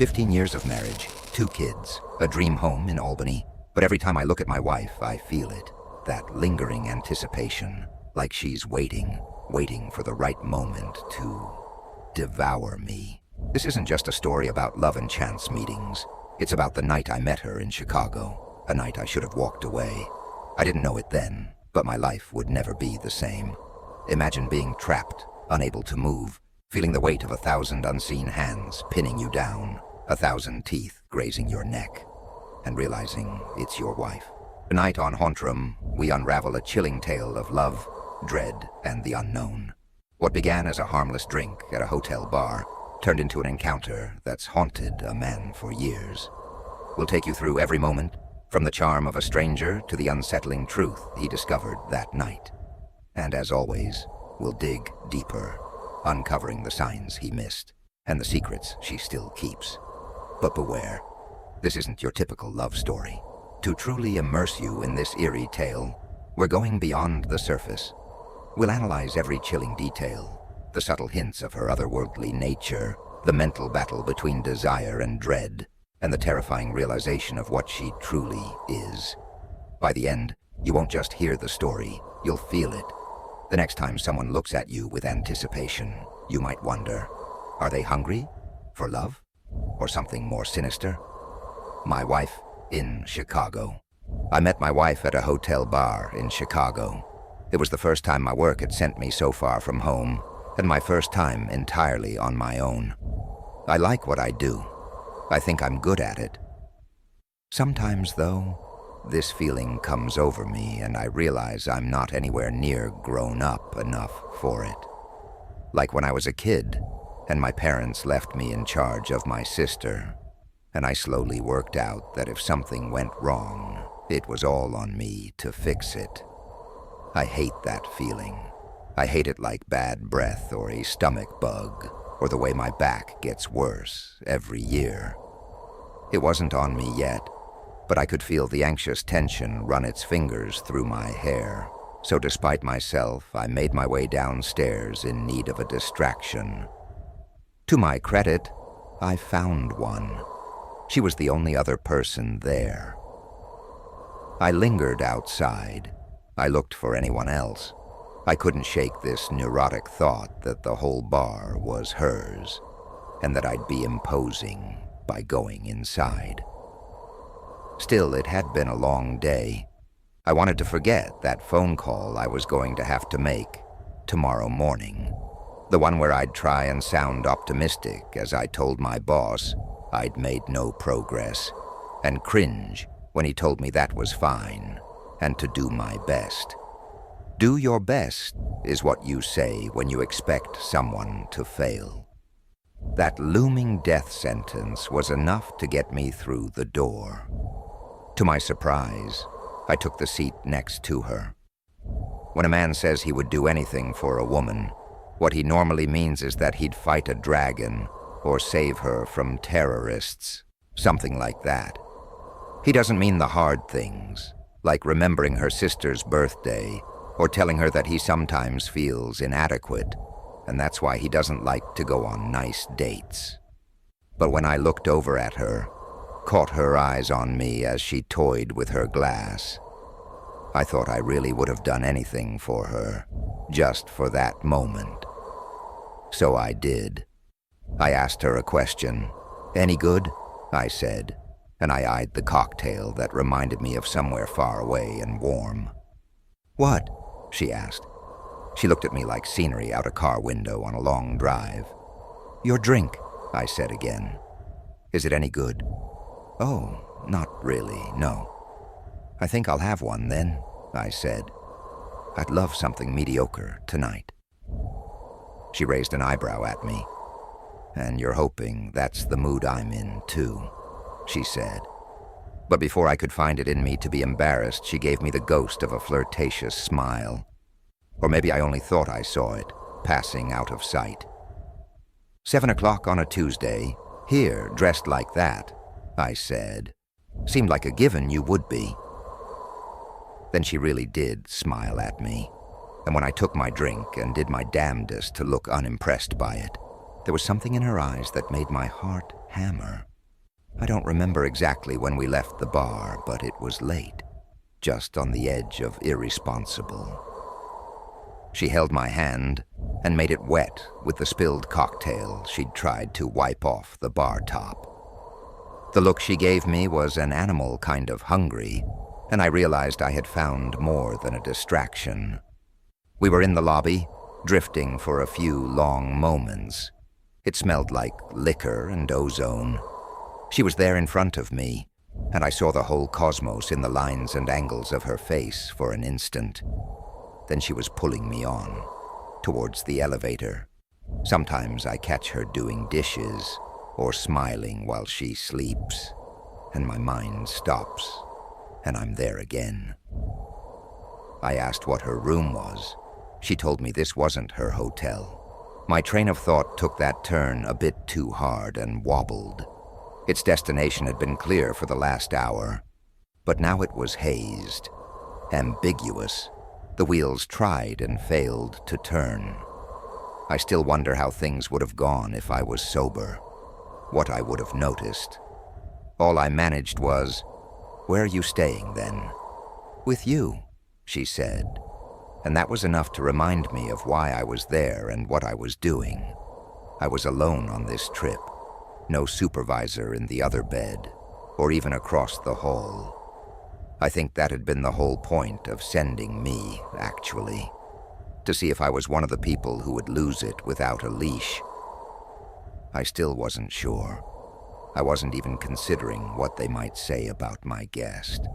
15 years of marriage, 2 kids, a dream home in Albany. But every time I look at my wife, I feel it. That lingering anticipation, like she's waiting for the right moment to devour me. This isn't just a story about love and chance meetings. It's about the night I met her in Chicago, a night I should have walked away. I didn't know it then, but my life would never be the same. Imagine being trapped, unable to move, feeling the weight of 1,000 unseen hands pinning you down, 1,000 teeth grazing your neck, and realizing it's your wife. Tonight on Hauntrum, we unravel a chilling tale of love, dread, and the unknown. What began as a harmless drink at a hotel bar turned into an encounter that's haunted a man for years. We'll take you through every moment, from the charm of a stranger to the unsettling truth he discovered that night. And as always, we'll dig deeper, uncovering the signs he missed and the secrets she still keeps. But beware, this isn't your typical love story. To truly immerse you in this eerie tale, we're going beyond the surface. We'll analyze every chilling detail, the subtle hints of her otherworldly nature, the mental battle between desire and dread, and the terrifying realization of what she truly is. By the end, you won't just hear the story, you'll feel it. The next time someone looks at you with anticipation, you might wonder, are they hungry? For love? Or something more sinister? My wife in Chicago. I met my wife at a hotel bar in Chicago. It was the first time my work had sent me so far from home, and my first time entirely on my own. I like what I do. I think I'm good at it. Sometimes, though, this feeling comes over me and I realize I'm not anywhere near grown up enough for it. Like when I was a kid, and my parents left me in charge of my sister, and I slowly worked out that if something went wrong, it was all on me to fix it. I hate that feeling. I hate it like bad breath or a stomach bug, or the way my back gets worse every year. It wasn't on me yet, but I could feel the anxious tension run its fingers through my hair. So despite myself, I made my way downstairs in need of a distraction. To my credit, I found one. She was the only other person there. I lingered outside. I looked for anyone else. I couldn't shake this neurotic thought that the whole bar was hers, and that I'd be imposing by going inside. Still, it had been a long day. I wanted to forget that phone call I was going to have to make tomorrow morning. The one where I'd try and sound optimistic as I told my boss I'd made no progress, and cringe when he told me that was fine, and to do my best. Do your best is what you say when you expect someone to fail. That looming death sentence was enough to get me through the door. To my surprise, I took the seat next to her. When a man says he would do anything for a woman, what he normally means is that he'd fight a dragon or save her from terrorists, something like that. He doesn't mean the hard things, like remembering her sister's birthday or telling her that he sometimes feels inadequate, and that's why he doesn't like to go on nice dates. But when I looked over at her, caught her eyes on me as she toyed with her glass, I thought I really would have done anything for her, just for that moment. So I did. I asked her a question. "Any good?" I said, and I eyed the cocktail that reminded me of somewhere far away and warm. "What?" she asked. She looked at me like scenery out a car window on a long drive. "Your drink," I said again. "Is it any good?" "Oh, not really, no." "I think I'll have one then," I said. "I'd love something mediocre tonight." She raised an eyebrow at me. "And you're hoping that's the mood I'm in, too," she said. But before I could find it in me to be embarrassed, she gave me the ghost of a flirtatious smile. Or maybe I only thought I saw it, passing out of sight. 7 o'clock on a Tuesday, here, dressed like that, I said. "Seemed like a given you would be." Then she really did smile at me, and when I took my drink and did my damnedest to look unimpressed by it, there was something in her eyes that made my heart hammer. I don't remember exactly when we left the bar, but it was late, just on the edge of irresponsible. She held my hand and made it wet with the spilled cocktail she'd tried to wipe off the bar top. The look she gave me was an animal kind of hungry, and I realized I had found more than a distraction. We were in the lobby, drifting for a few long moments. It smelled like liquor and ozone. She was there in front of me, and I saw the whole cosmos in the lines and angles of her face for an instant. Then she was pulling me on, towards the elevator. Sometimes I catch her doing dishes or smiling while she sleeps, and my mind stops, and I'm there again. I asked what her room was. She told me this wasn't her hotel. My train of thought took that turn a bit too hard and wobbled. Its destination had been clear for the last hour, but now it was hazed, ambiguous. The wheels tried and failed to turn. I still wonder how things would have gone if I was sober, what I would have noticed. All I managed was, "Where are you staying then?" "With you," she said, and that was enough to remind me of why I was there and what I was doing. I was alone on this trip, no supervisor in the other bed, or even across the hall. I think that had been the whole point of sending me, actually, to see if I was one of the people who would lose it without a leash. I still wasn't sure. I wasn't even considering what they might say about my guest,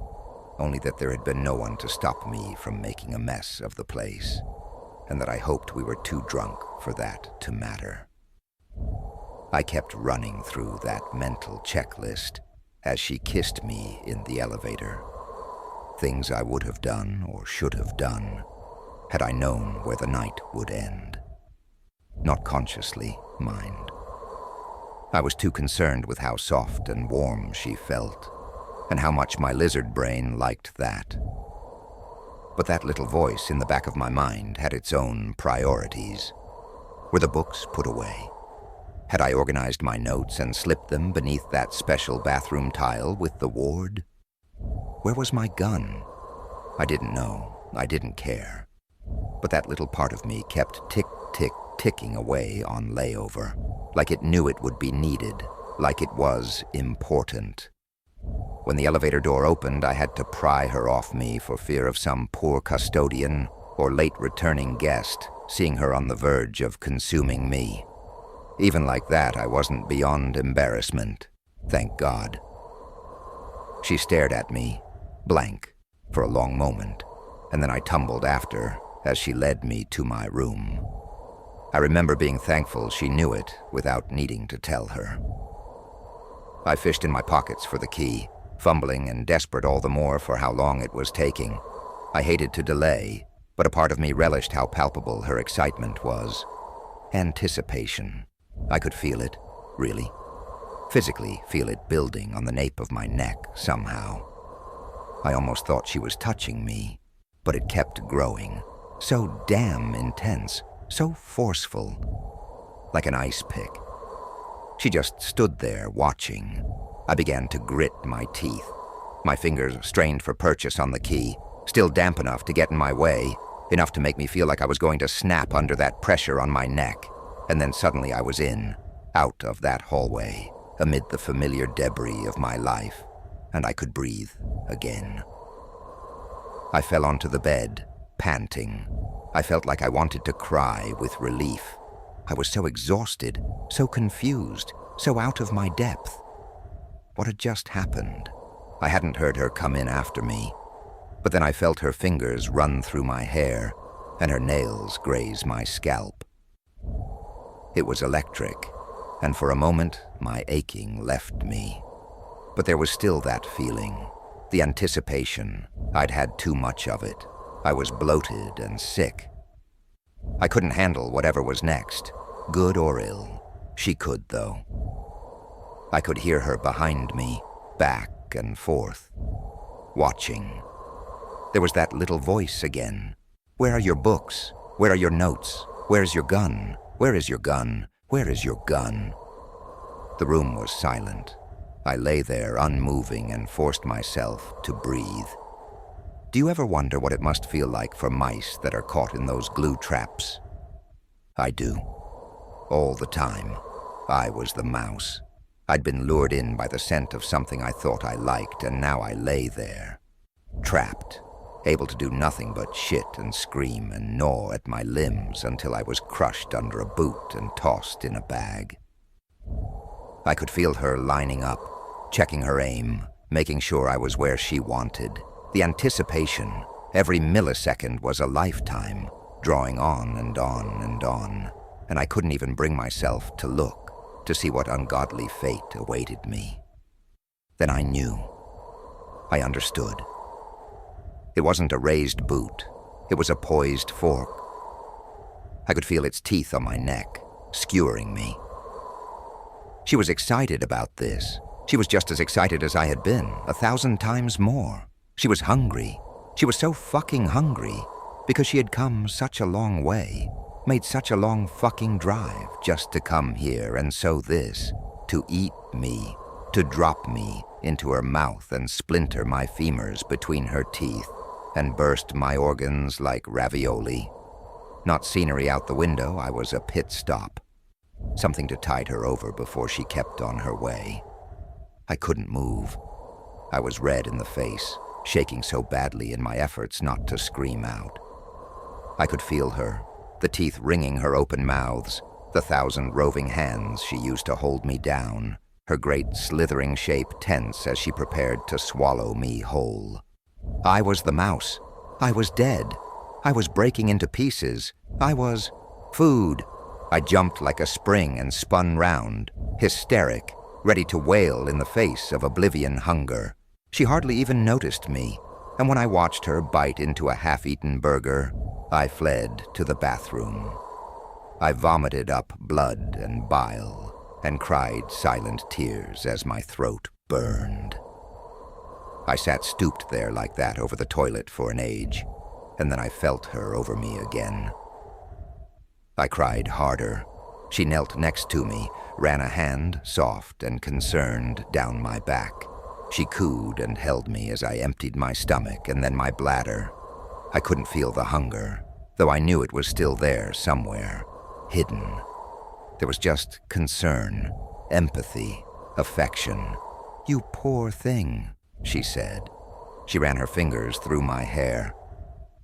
only that there had been no one to stop me from making a mess of the place, and that I hoped we were too drunk for that to matter. I kept running through that mental checklist as she kissed me in the elevator. Things I would have done or should have done had I known where the night would end. Not consciously, mind. I was too concerned with how soft and warm she felt, and how much my lizard brain liked that. But that little voice in the back of my mind had its own priorities. Were the books put away? Had I organized my notes and slipped them beneath that special bathroom tile with the ward? Where was my gun? I didn't know. I didn't care. But that little part of me kept ticking away on layover, like it knew it would be needed, like it was important. When the elevator door opened, I had to pry her off me for fear of some poor custodian or late returning guest seeing her on the verge of consuming me. Even like that, I wasn't beyond embarrassment, thank God. She stared at me, blank, for a long moment, and then I tumbled after as she led me to my room. I remember being thankful she knew it without needing to tell her. I fished in my pockets for the key, fumbling and desperate all the more for how long it was taking. I hated to delay, but a part of me relished how palpable her excitement was. Anticipation. I could feel it, really. Physically feel it building on the nape of my neck somehow. I almost thought she was touching me, but it kept growing. So damn intense, so forceful, like an ice pick. She just stood there watching. I began to grit my teeth. My fingers strained for purchase on the key, still damp enough to get in my way, enough to make me feel like I was going to snap under that pressure on my neck. And then suddenly I was out of that hallway, amid the familiar debris of my life, and I could breathe again. I fell onto the bed, panting. I felt like I wanted to cry with relief. I was so exhausted, so confused, so out of my depth. What had just happened? I hadn't heard her come in after me, but then I felt her fingers run through my hair and her nails graze my scalp. It was electric, and for a moment my aching left me. But there was still that feeling, the anticipation. I'd had too much of it. I was bloated and sick. I couldn't handle whatever was next, good or ill. She could, though. I could hear her behind me, back and forth, watching. There was that little voice again. "Where are your books? Where are your notes? Where's your gun? Where is your gun? Where is your gun?" The room was silent, I lay there unmoving and forced myself to breathe. Do you ever wonder what it must feel like for mice that are caught in those glue traps? I do. All the time, I was the mouse. I'd been lured in by the scent of something I thought I liked, and now I lay there, trapped, able to do nothing but shit and scream and gnaw at my limbs until I was crushed under a boot and tossed in a bag. I could feel her lining up, checking her aim, making sure I was where she wanted. The anticipation, every millisecond was a lifetime, drawing on and on and on, and I couldn't even bring myself to look, to see what ungodly fate awaited me. Then I knew. I understood. It wasn't a raised boot. It was a poised fork. I could feel its teeth on my neck, skewering me. She was excited about this. She was just as excited as I had been, 1,000 times more. She was hungry. She was so fucking hungry because she had come such a long way, made such a long fucking drive just to come here and sow this, to eat me, to drop me into her mouth and splinter my femurs between her teeth and burst my organs like ravioli. Not scenery out the window, I was a pit stop. Something to tide her over before she kept on her way. I couldn't move. I was red in the face, shaking so badly in my efforts not to scream out. I could feel her, the teeth wringing her open mouths, the 1,000 roving hands she used to hold me down, her great slithering shape tense as she prepared to swallow me whole. I was the mouse. I was dead. I was breaking into pieces. I was food. I jumped like a spring and spun round, hysteric, ready to wail in the face of oblivion hunger. She hardly even noticed me, and when I watched her bite into a half-eaten burger, I fled to the bathroom. I vomited up blood and bile and cried silent tears as my throat burned. I sat stooped there like that over the toilet for an age, and then I felt her over me again. I cried harder. She knelt next to me, ran a hand, soft and concerned, down my back. She cooed and held me as I emptied my stomach and then my bladder. I couldn't feel the hunger, though I knew it was still there somewhere, hidden. There was just concern, empathy, affection. "You poor thing," she said. She ran her fingers through my hair.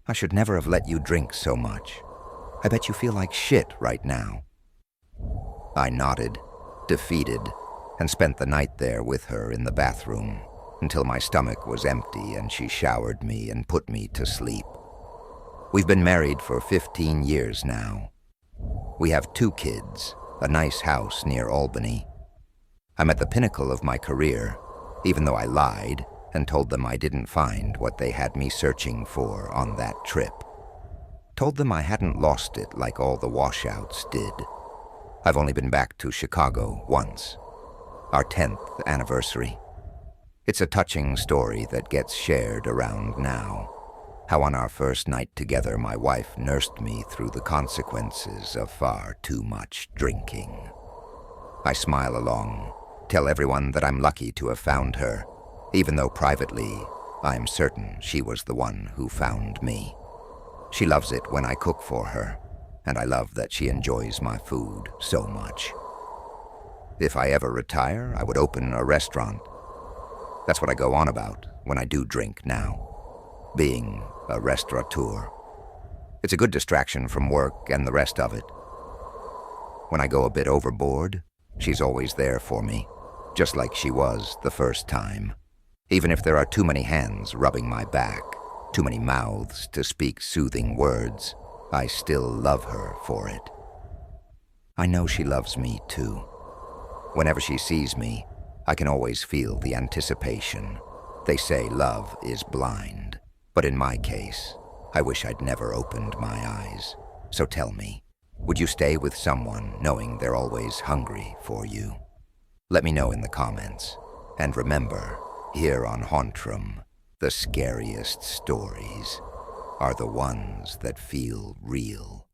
"I should never have let you drink so much. I bet you feel like shit right now." I nodded, defeated, and spent the night there with her in the bathroom until my stomach was empty and she showered me and put me to sleep. We've been married for 15 years now. We have 2 kids, a nice house near Albany. I'm at the pinnacle of my career, even though I lied and told them I didn't find what they had me searching for on that trip. Told them I hadn't lost it like all the washouts did. I've only been back to Chicago once. Our 10th anniversary. It's a touching story that gets shared around now. How on our first night together my wife nursed me through the consequences of far too much drinking. I smile along, tell everyone that I'm lucky to have found her, even though privately I'm certain she was the one who found me. She loves it when I cook for her, and I love that she enjoys my food so much. If I ever retire, I would open a restaurant. That's what I go on about when I do drink now, being a restaurateur. It's a good distraction from work and the rest of it. When I go a bit overboard, she's always there for me, just like she was the first time. Even if there are too many hands rubbing my back, too many mouths to speak soothing words, I still love her for it. I know she loves me too. Whenever she sees me, I can always feel the anticipation. They say love is blind, but in my case, I wish I'd never opened my eyes. So tell me, would you stay with someone knowing they're always hungry for you? Let me know in the comments. And remember, here on Hauntrum, the scariest stories are the ones that feel real.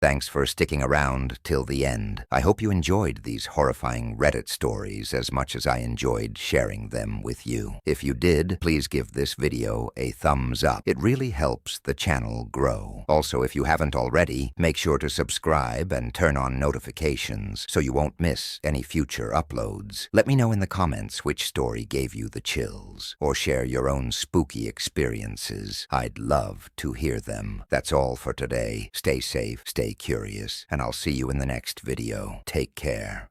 Thanks for sticking around till the end. I hope you enjoyed these horrifying Reddit stories as much as I enjoyed sharing them with you. If you did, please give this video a thumbs up. It really helps the channel grow. Also, if you haven't already, make sure to subscribe and turn on notifications so you won't miss any future uploads. Let me know in the comments which story gave you the chills, or share your own spooky experiences. I'd love to hear them. That's all for today. Stay safe, stay curious, and I'll see you in the next video. Take care.